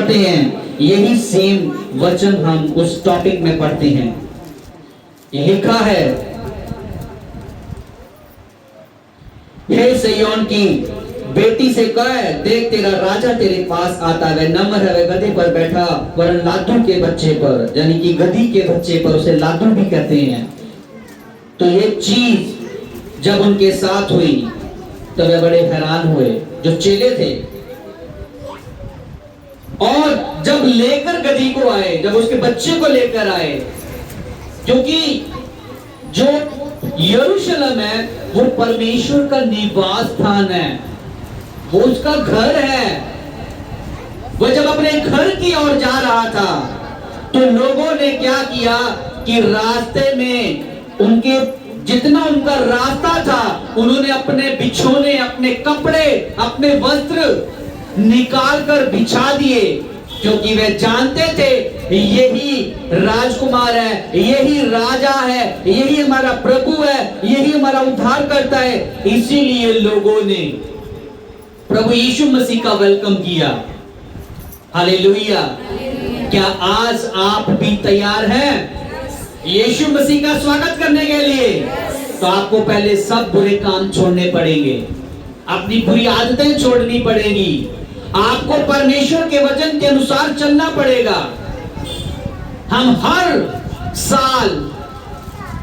पढ़ते हैं, यही सेम वचन हम उस टॉपिक में पढ़ते हैं। ये लिखा है, हे सिय्योन की बेटी से कह, देख तेरा राजा तेरे पास आता है, नम्र है, वह गधे पर बैठा, वरन लादू के बच्चे पर, यानी कि गधी के बच्चे पर, उसे लादू भी कहते हैं। तो ये चीज जब उनके साथ हुई तो वे बड़े हैरान हुए, जो चेले थे। और जब लेकर गधी को आए, जब उसके बच्चे को लेकर आए, क्योंकि जो यरूशलेम है वो परमेश्वर का निवास स्थान है, वो उसका घर है। वो जब अपने घर की ओर जा रहा था तो लोगों ने क्या किया कि रास्ते में उनके जितना उनका रास्ता था, उन्होंने अपने बिछोने, अपने कपड़े, अपने वस्त्र निकाल कर बिछा दिए, क्योंकि वे जानते थे यही राजकुमार है, यही राजा है, यही हमारा प्रभु है, यही हमारा उद्धार करता है। इसीलिए लोगों ने प्रभु यीशु मसीह का वेलकम किया। हालेलुया। क्या आज आप भी तैयार हैं यीशु मसीह का स्वागत करने के लिए? तो आपको पहले सब बुरे काम छोड़ने पड़ेंगे, अपनी बुरी आदतें छोड़नी पड़ेगी, आपको परमेश्वर के वचन के अनुसार चलना पड़ेगा। हम हर साल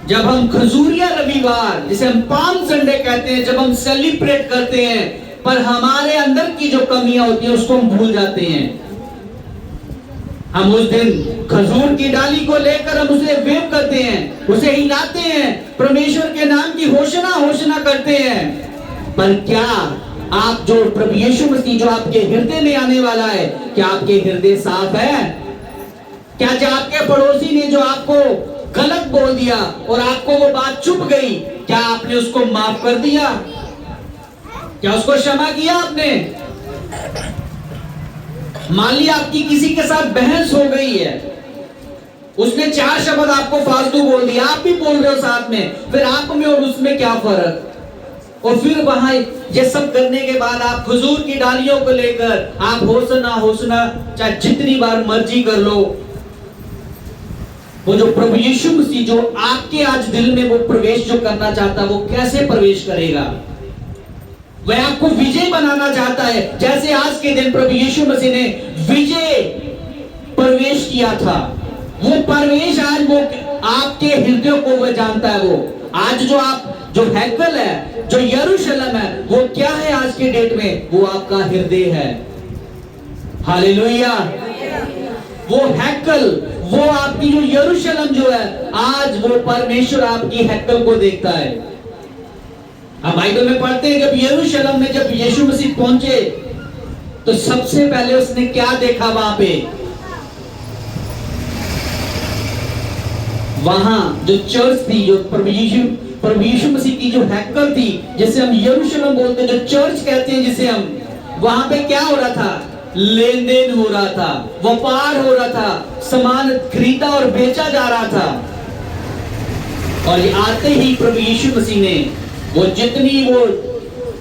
जब हम खजूरिया रविवार, जिसे हम पाम संडे कहते हैं, जब हम सेलिब्रेट करते हैं, पर हमारे अंदर की जो कमियां होती हैं उसको हम भूल जाते हैं। हम उस दिन खजूर की डाली को लेकर हम उसे वेव करते हैं, उसे हिलाते हैं, परमेश्वर के नाम की घोषणा करते हैं। पर क्या आप जो प्रभु यीशु मसीह जो आपके हृदय में आने वाला है, क्या आपके हृदय साफ है? क्या जो आपके पड़ोसी ने जो आपको गलत बोल दिया और आपको वो बात चुप गई, क्या आपने उसको माफ कर दिया? क्या उसको क्षमा किया आपने? मान लिया आपकी किसी के साथ बहस हो गई है, उसने 4 शब्द आपको फालतू बोल दिया, आप भी बोल रहे हो साथ में, फिर आप में और उसमें क्या फर्क? और फिर वहां ये सब करने के बाद आप खजूर की डालियों को लेकर आप होसना चाहे जितनी बार मर्जी कर लो, वो जो प्रभु यीशु मसीह जो आपके आज दिल में वो प्रवेश जो करना चाहता है, वो कैसे प्रवेश करेगा? वह आपको विजय बनाना चाहता है, जैसे आज के दिन प्रभु यीशु मसीह ने विजय प्रवेश किया था। वो प्रवेश आज वो आपके हृदय को वह जानता है। वो आज जो आप जो हैकल है, जो यरूशलेम है, वो क्या है आज के डेट में? वो आपका हृदय है। हालेलुया। वो हैकल, वो आपकी जो यरूशलेम जो है, आज वो परमेश्वर आपकी हैकल को देखता है। हम बाइबल में पढ़ते हैं जब यरूशलेम में जब यीशु मसीह पहुंचे तो सबसे पहले उसने क्या देखा? वहां पे वहां जो चर्च थी, जो प्रभु यीशु मसीह की जो हैकल थी, जिसे हम यरूशलेम बोलते हैं, जो चर्च कहते हैं जिसे हम, वहां पे क्या हो रहा था? लेन देन हो रहा था, व्यापार हो रहा था, सामान खरीदा और बेचा जा रहा था। और ये आते ही प्रभु यीशु मसीह ने वो जितनी वो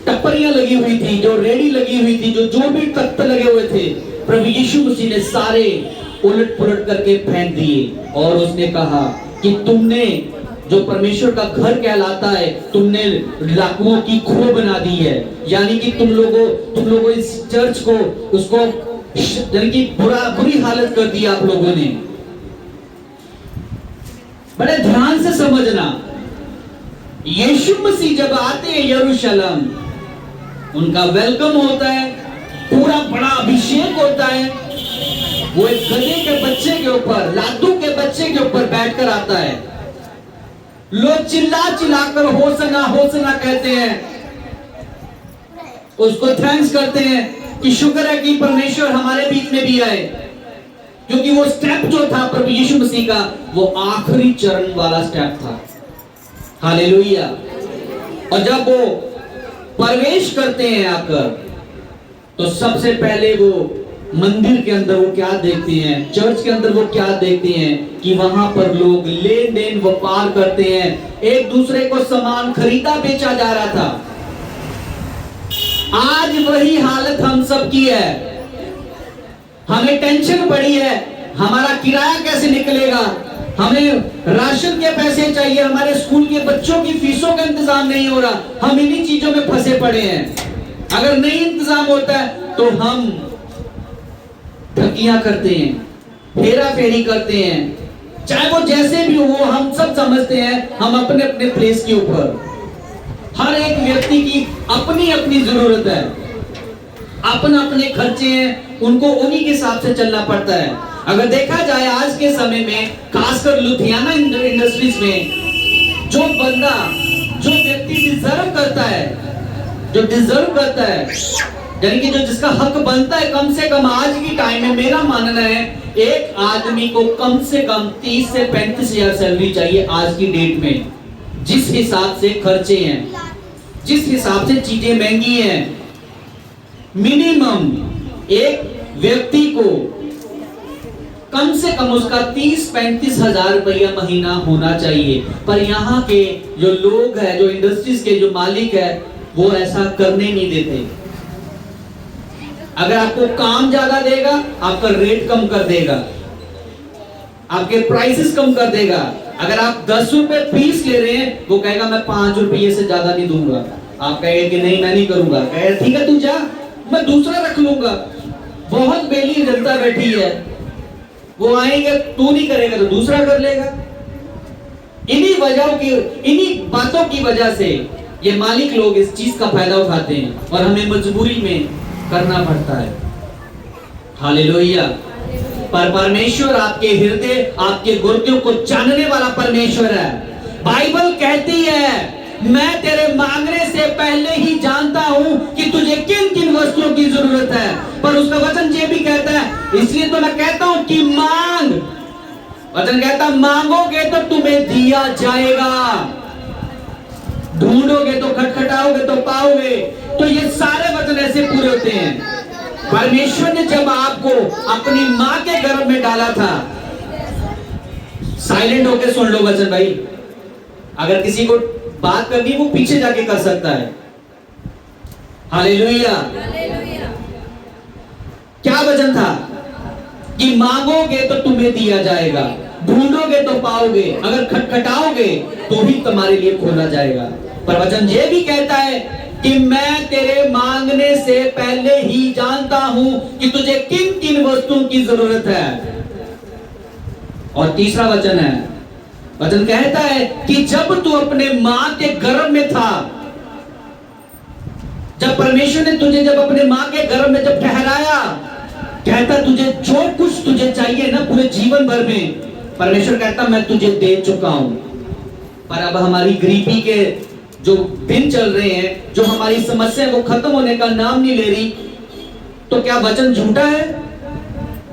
टप्परियां लगी हुई थी, जो रेडी लगी हुई थी, जो भी तख्त लगे हुए थे, प्रभु यीशु मसीह ने सारे उलट पुलट करके फेंक दिए। और उसने कहा कि तुमने जो परमेश्वर का घर कहलाता है, तुमने लाखों की खो बना दी है। यानी कि तुम लोगों इस चर्च को उसको यानी कि बुरी हालत कर दी आप लोगों ने। बड़े ध्यान से समझना, यीशु मसीह जब आते हैं यरूशलेम, उनका वेलकम होता है, पूरा बड़ा अभिषेक होता है। वो एक गधे के बच्चे के ऊपर, लादू के बच्चे के ऊपर बैठकर आता है। लोग चिल्लाकर होसना कहते हैं, उसको थैंक्स करते हैं कि शुक्र है कि परमेश्वर हमारे बीच में भी आए, क्योंकि वो स्टेप जो था प्रभु यीशु मसीह का, वो आखिरी चरण वाला स्टेप था। हालेलुया। और जब वो प्रवेश करते हैं आकर, तो सबसे पहले वो मंदिर के अंदर वो क्या देखते हैं, चर्च के अंदर वो क्या देखते हैं कि वहां पर लोग लेन देन व्यापार करते हैं, एक दूसरे को सामान खरीदा बेचा जा रहा था। आज वही हालत हम सब की है। हमें टेंशन पड़ी है, हमारा किराया कैसे निकलेगा, हमें राशन के पैसे चाहिए, हमारे स्कूल के बच्चों की फीसों का इंतजाम नहीं हो रहा, हम इन्हीं चीजों में फंसे पड़े हैं। अगर नहीं इंतजाम होता है तो हम ठगियां करते हैं, हेरा फेरी करते हैं, चाहे वो जैसे भी हो, हम सब समझते हैं हम अपने अपने प्लेस के ऊपर। हर एक व्यक्ति की अपनी अपनी जरूरत है, अपने अपने खर्चे हैं, उनको उन्हीं के हिसाब से चलना पड़ता है। अगर देखा जाए आज के समय में, खासकर लुधियाना इंडस्ट्रीज में, जो बंदा, जो व्यक्ति डिजर्व करता है, जो डिजर्व करता है, यानी कि जो जिसका हक बनता है, कम से कम आज की टाइम में मेरा मानना है एक आदमी को कम से कम 30 से 35 हजार सैलरी चाहिए आज की डेट में। जिस हिसाब से खर्चे हैं, जिस हिसाब से चीजें महंगी हैं, मिनिमम एक व्यक्ति को कम से कम उसका 30-35 हजार रुपया महीना होना चाहिए। पर यहाँ के जो लोग हैं, जो इंडस्ट्रीज के जो मालिक है, वो ऐसा करने नहीं देते। अगर आपको काम ज्यादा देगा, आपका रेट कम कर देगा, आपके प्राइसेस कम कर देगा। अगर आप 10 रुपए फीस ले रहे हैं, वो कहेगा मैं 5 रुपये से ज्यादा नहीं दूंगा। आप कहेंगे कि नहीं मैं नहीं करूंगा, कहे ठीक है तू जा, मैं दूसरा रख लूंगा। बहुत बेली जनता बैठी है, वो आएंगे, तू नहीं करेगा तो दूसरा कर लेगा। इन्हीं वजहों की, इन्हीं बातों की वजह से ये मालिक लोग इस चीज का फायदा उठाते हैं और हमें मजबूरी में करना पड़ता है। हालेलुया। पर परमेश्वर आपके हृदय, आपके गुर्दों को जानने वाला परमेश्वर है। बाइबल कहती है मैं तेरे मांगने से पहले ही जानता हूं कि तुझे किन किन वस्तुओं की जरूरत है। पर उसका वचन ये भी कहता है, इसलिए तो मैं कहता हूं कि मांग। वचन कहता मांगोगे तो तुम्हें दिया जाएगा, ढूंढोगे तो खटखटाओगे तो पाओगे। तो ये सारे वचन ऐसे पूरे होते हैं। परमेश्वर ने जब आपको अपनी मां के गर्भ में डाला था, साइलेंट होके सुन लो वचन भाई, अगर किसी को बात करनी वो पीछे जाके कर सकता है। हालेलुया। क्या वचन था कि मांगोगे तो तुम्हें दिया जाएगा, ढूंढोगे तो पाओगे, अगर खटखटाओगे तो ही तुम्हारे लिए खोला जाएगा। पर वचन ये भी कहता है कि मैं तेरे मांगने से पहले ही जानता हूं कि तुझे किन किन वस्तुओं की जरूरत है। और तीसरा वचन है, वचन कहता है कि जब तू अपने मां के गर्भ में था, जब परमेश्वर ने तुझे जब अपने मां के गर्भ में जब ठहराया, कहता तुझे जो कुछ तुझे चाहिए ना पूरे जीवन भर में, परमेश्वर कहता मैं तुझे दे चुका हूं। पर अब हमारी गरीबी के जो दिन चल रहे हैं, जो हमारी समस्या वो खत्म होने का नाम नहीं ले रही, तो क्या वचन झूठा है?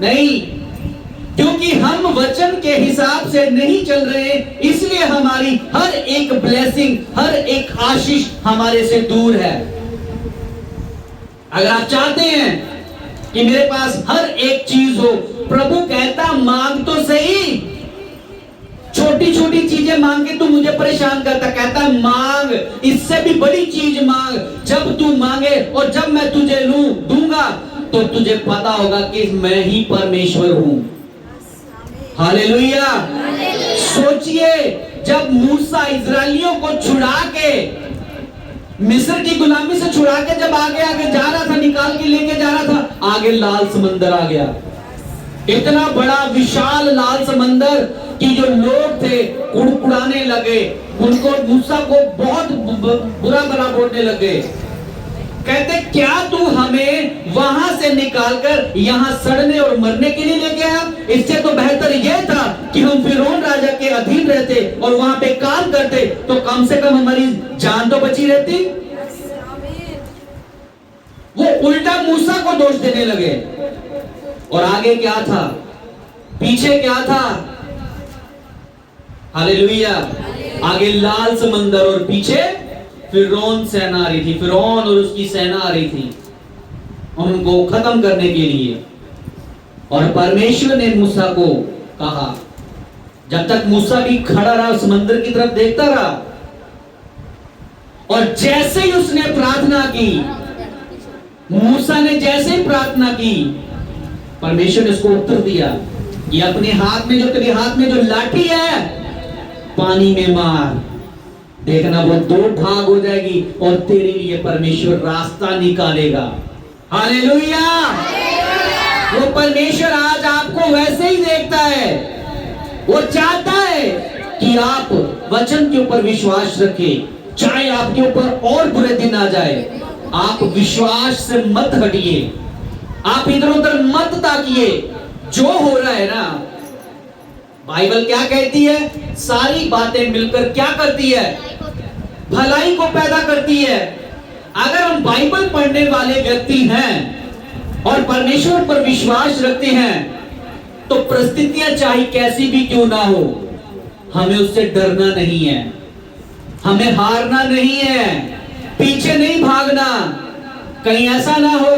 नहीं, क्योंकि हम वचन के हिसाब से नहीं चल रहे, इसलिए हमारी हर एक ब्लेसिंग, हर एक आशीष हमारे से दूर है। अगर आप चाहते हैं कि मेरे पास हर एक चीज हो, प्रभु कहता मांग तो सही, छोटी छोटी चीजें मांग के तू मुझे परेशान करता, कहता मांग, इससे भी बड़ी चीज मांग। जब तू मांगे और जब मैं तुझे दूंगा तो तुझे पता होगा कि मैं ही परमेश्वर हूं। हालेलुया। सोचिए, जब मूसा इजरायलियों को छुड़ा के, मिस्र की गुलामी से छुड़ा के जब आगे आगे जा रहा था, निकाल के लेके जा रहा था, आगे लाल समंदर आ गया। इतना बड़ा विशाल लाल समंदर कि जो लोग थे कुड़कुड़ाने लगे, उनको मूसा को बहुत बुरा भला बोलने लगे। कहते क्या तू हमें वहां से निकालकर यहां सड़ने और मरने के लिए लेके आया? इससे तो बेहतर यह था कि हम फिरौन राजा के अधीन रहते और वहां पे काम करते, तो कम से कम हमारी जान तो बची रहती। वो उल्टा मूसा को दोष देने लगे। और आगे क्या था, पीछे क्या था? हालेलुया। आगे लाल समंदर और पीछे फिरौन सेना आ रही थी, फिरौन और उसकी सेना आ रही थी उनको खत्म करने के लिए। और परमेश्वर ने मूसा को कहा, जब तक मूसा भी खड़ा रहा, समंदर की तरफ देखता रहा, और जैसे ही उसने प्रार्थना की, मूसा ने जैसे ही प्रार्थना की, परमेश्वर ने उसको उत्तर दिया कि अपने हाथ में जो तेरे हाथ में जो लाठी है, पानी में मार, देखना वो दो भाग हो जाएगी और तेरे लिए परमेश्वर रास्ता निकालेगा। हालेलुया। वो परमेश्वर आज आपको वैसे ही देखता है। वो चाहता है कि आप वचन के ऊपर विश्वास रखें, चाहे आपके ऊपर और बुरे दिन आ जाए, आप विश्वास से मत हटिए, आप इधर उधर मत ताकिए। जो हो रहा है ना, बाइबल क्या कहती है? सारी बातें मिलकर क्या करती है? भलाई को पैदा करती है। अगर हम बाइबल पढ़ने वाले व्यक्ति हैं और परमेश्वर पर विश्वास रखते हैं, तो परिस्थितियां चाहे कैसी भी क्यों ना हो, हमें उससे डरना नहीं है, हमें हारना नहीं है, पीछे नहीं भागना। कहीं ऐसा ना हो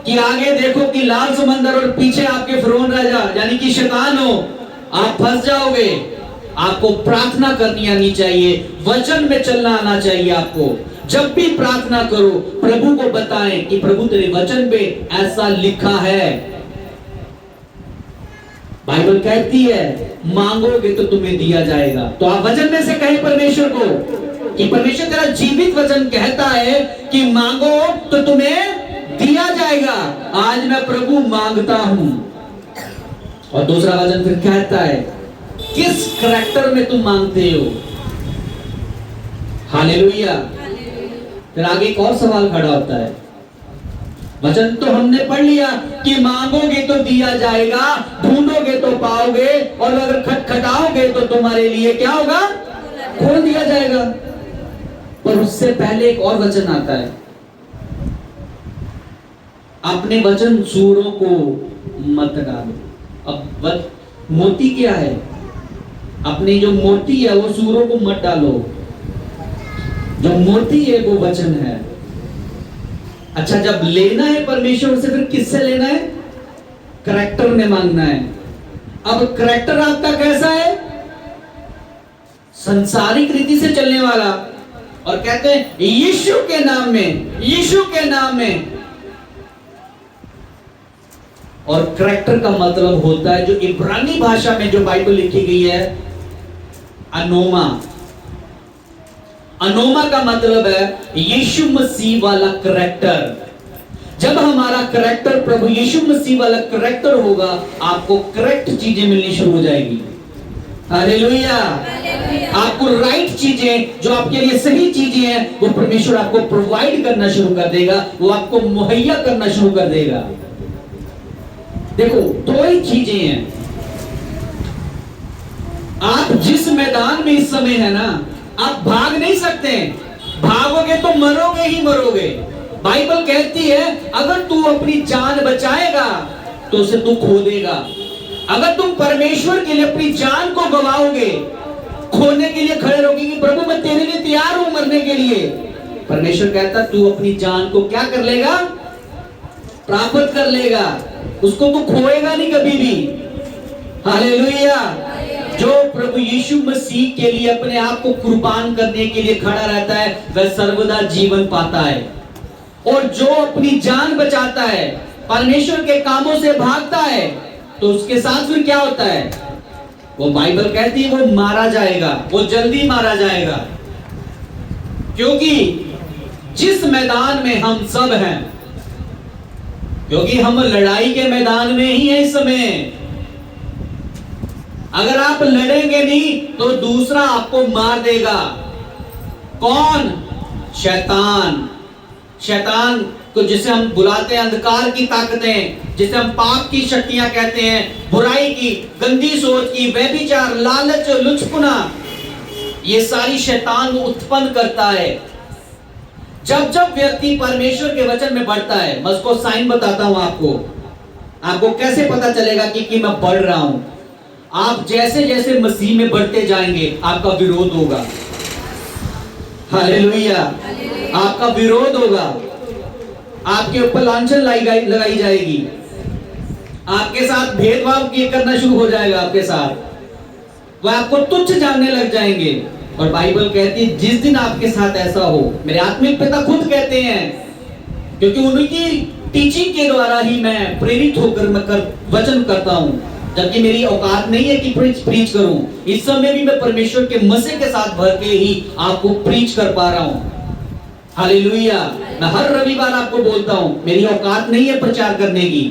कि आगे देखो कि लाल समंदर और पीछे आपके फिरौन राजा यानी कि शैतान हो, आप फंस जाओगे। आपको प्रार्थना करनी आनी चाहिए, वचन में चलना आना चाहिए। आपको जब भी प्रार्थना करो, प्रभु को बताएं कि प्रभु तेरे वचन पे ऐसा लिखा है। बाइबल कहती है मांगोगे तो तुम्हें दिया जाएगा। तो आप वचन में से कहें परमेश्वर को कि परमेश्वर तेरा जीवित वचन कहता है कि मांगो तो तुम्हें दिया जाएगा। आज मैं प्रभु मांगता हूं। और दूसरा वचन फिर कहता है किस करैक्टर में तुम मांगते हो। हालेलुया। फिर आगे एक और सवाल खड़ा होता है। वचन तो हमने पढ़ लिया कि मांगोगे तो दिया जाएगा, ढूंढोगे तो पाओगे, और अगर खटखटाओगे तो तुम्हारे लिए क्या होगा? खोल दिया जाएगा। पर उससे पहले एक और वचन आता है, अपने वचन सूरों को मत डालो। अब मोती क्या है? अपनी जो मोती है वो सूरों को मत डालो। जो मोती है वो वचन है। अच्छा, जब लेना है परमेश्वर से, फिर किससे लेना है? करैक्टर में मांगना है। अब करैक्टर आपका कैसा है? संसारिक रीति से चलने वाला। और कहते हैं यीशु के नाम में, यीशु के नाम में। और करैक्टर का मतलब होता है, जो इब्रानी भाषा में जो बाइबल लिखी गई है, अनोमा। अनोमा का मतलब है यीशु मसीह वाला करैक्टर। जब हमारा करैक्टर प्रभु यीशु मसीह वाला करैक्टर होगा, आपको करेक्ट चीजें मिलनी शुरू हो जाएगी। हालेलुया। आपको राइट चीजें, जो आपके लिए सही चीजें हैं, वो परमेश्वर आपको प्रोवाइड करना शुरू कर देगा, वो आपको मुहैया करना शुरू कर देगा। देखो, दो ही चीजें हैं। आप जिस मैदान में इस समय है ना, आप भाग नहीं सकते। भागोगे तो मरोगे ही मरोगे। बाइबल कहती है अगर तू अपनी जान बचाएगा तो उसे तू खो देगा। अगर तुम परमेश्वर के लिए अपनी जान को गवाओगे, खोने के लिए खड़े रहोगे कि प्रभु मैं तेरे लिए तैयार हूं मरने के लिए, परमेश्वर कहता तू अपनी जान को क्या कर लेगा? प्राप्त कर लेगा। उसको तू खोएगा नहीं कभी भी। हालेलुया। जो प्रभु यीशु मसीह के लिए अपने आप को कुर्बान करने के लिए खड़ा रहता है, वह सर्वदा जीवन पाता है। और जो अपनी जान बचाता है, परमेश्वर के कामों से भागता है, तो उसके साथ फिर क्या होता है? वो बाइबल कहती है वो मारा जाएगा, वो जल्दी मारा जाएगा। क्योंकि जिस मैदान में हम सब हैं, क्योंकि हम लड़ाई के मैदान में ही हैं इस समय। अगर आप लड़ेंगे नहीं तो दूसरा आपको मार देगा। कौन? शैतान। शैतान को जिसे हम बुलाते हैं अंधकार की ताकतें, जिसे हम पाप की शक्तियां कहते हैं, बुराई की, गंदी सोच की, व्यभिचार, लालच, लुचपना, ये सारी शैतान उत्पन्न करता है। जब जब व्यक्ति परमेश्वर के वचन में बढ़ता है, मैं उसको साइन बताता हूं आपको कैसे पता चलेगा कि मैं बढ़ रहा हूं। आप जैसे जैसे मसीह में बढ़ते जाएंगे, आपका विरोध होगा। हालेलुया। आपका विरोध होगा, आपके ऊपर लांछन लगाई जाएगी, आपके साथ भेदभाव करना शुरू हो जाएगा। आपके साथ वह आपको तुच्छ जानने लग जाएंगे। और बाइबल कहती है जिस दिन आपके साथ ऐसा हो, मेरे आत्मिक पिता खुद कहते हैं, क्योंकि उनकी टीचिंग के द्वारा ही मैं प्रेरित होकर वचन करता हूं, जबकि मेरी औकात नहीं है कि प्रीच करूं। इस समय भी मैं परमेश्वर के मसीह के साथ भर के ही आपको प्रीच कर पा रहा हूं। हालेलुया। मैं हर रविवार आपको बोलता हूं, मेरी औकात नहीं है प्रचार करने की,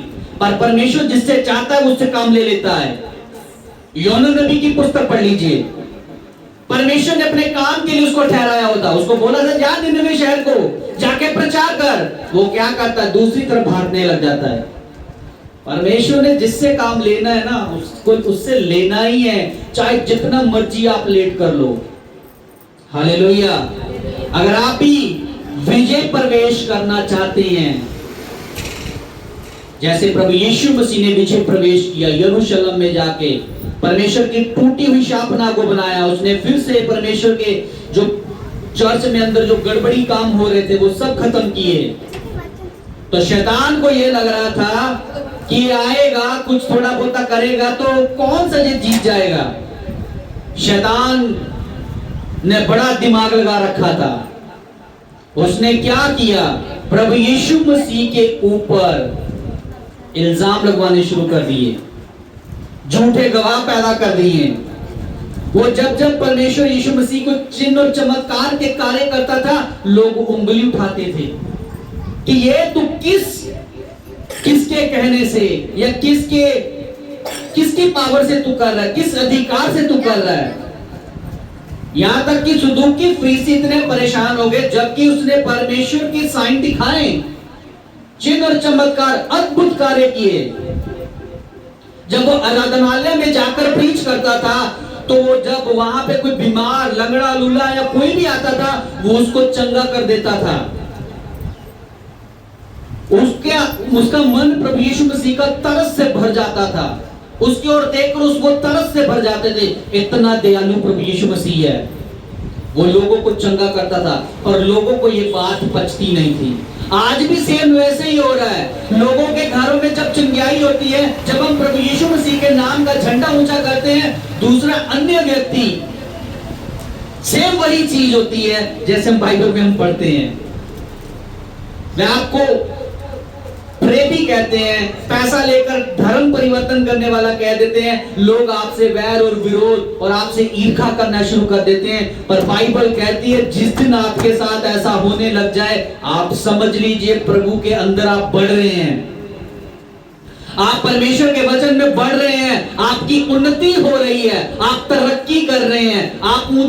पर परमेश्वर जिससे चाहता है उससे काम ले लेता है। योना नबी की पुस्तक पढ़ लीजिए। परमेश्वर ने अपने काम के लिए उसको ठहराया होता, उसको बोला था जा निनवे शहर को जाके प्रचार कर। वो क्या करता है? दूसरी तरफ भागने लग जाता है। परमेश्वर ने जिससे काम लेना है ना, उसको उससे लेना ही है, चाहे जितना मर्जी आप लेट कर लो। हालेलुया। अगर आप भी विजय प्रवेश करना चाहते हैं, जैसे प्रभु यीशु मसीह ने विजय प्रवेश किया, यरूशलेम में जाके परमेश्वर की टूटी हुई शापना को बनाया, उसने फिर से परमेश्वर के जो चर्च में अंदर जो गड़बड़ी काम हो रहे थे वो सब खत्म किए। तो शैतान को ये लग रहा था कि आएगा, कुछ थोड़ा बहुत करेगा तो कौन सा ये जीत जाएगा। शैतान ने बड़ा दिमाग लगा रखा था। उसने क्या किया? प्रभु यीशु मसीह के ऊपर इल्जाम लगवाने शुरू कर दिए, झूठे गवाह पैदा कर दिए। वो जब जब परमेश्वर यीशु मसीह को चिन्ह और चमत्कार के कार्य करता था, लोग उंगली उठाते थे कि ये तू किसके कहने से या किसकी पावर से तू कर रहा है, किस अधिकार से तू कर रहा है। यहां तक कि सदूकी फरीसी इतने परेशान हो गए, जबकि उसने परमेश्वर के साइन दिखाए, चिन्ह और चमत्कार, अद्भुत कार्य किए। जब वो आराधनालय में जाकर प्रीच करता था, तो वो जब वहां पे कोई बीमार, लंगड़ा, लूला या कोई भी आता था, वो उसको चंगा कर देता था। उसका मन प्रभु यीशु मसीह का तरस से भर जाता था। उसकी ओर देखकर उसको तरस से भर जाते थे। इतना दयालु प्रभु यीशु मसीह है। वो लोगों को चंगा करता था और लोगों को ये बात पचती नहीं थी। आज भी सेम वैसे ही हो रहा है। लोगों के घरों में जब चंगाई होती है, जब हम प्रभु यीशु मसीह के नाम का झंडा ऊंचा करते हैं, दूसरा अन्य व्यक्ति, सेम वही चीज होती है जैसे हम बाइबल में हम पढ़ते हैं। मैं आपको प्रेमी कहते हैं, पैसा लेकर धर्म परिवर्तन करने वाला कह देते हैं। लोग आपसे वैर और विरोध और आपसे ईर्ष्या करना शुरू कर देते हैं। पर बाइबल कहती है जिस दिन आपके साथ ऐसा होने लग जाए, आप समझ लीजिए प्रभु के अंदर आप बढ़ रहे हैं, आप परमेश्वर के वचन में बढ़ रहे हैं, आपकी उन्नति हो रही है, आप तरक्की कर रहे हैं, आप ऊंचे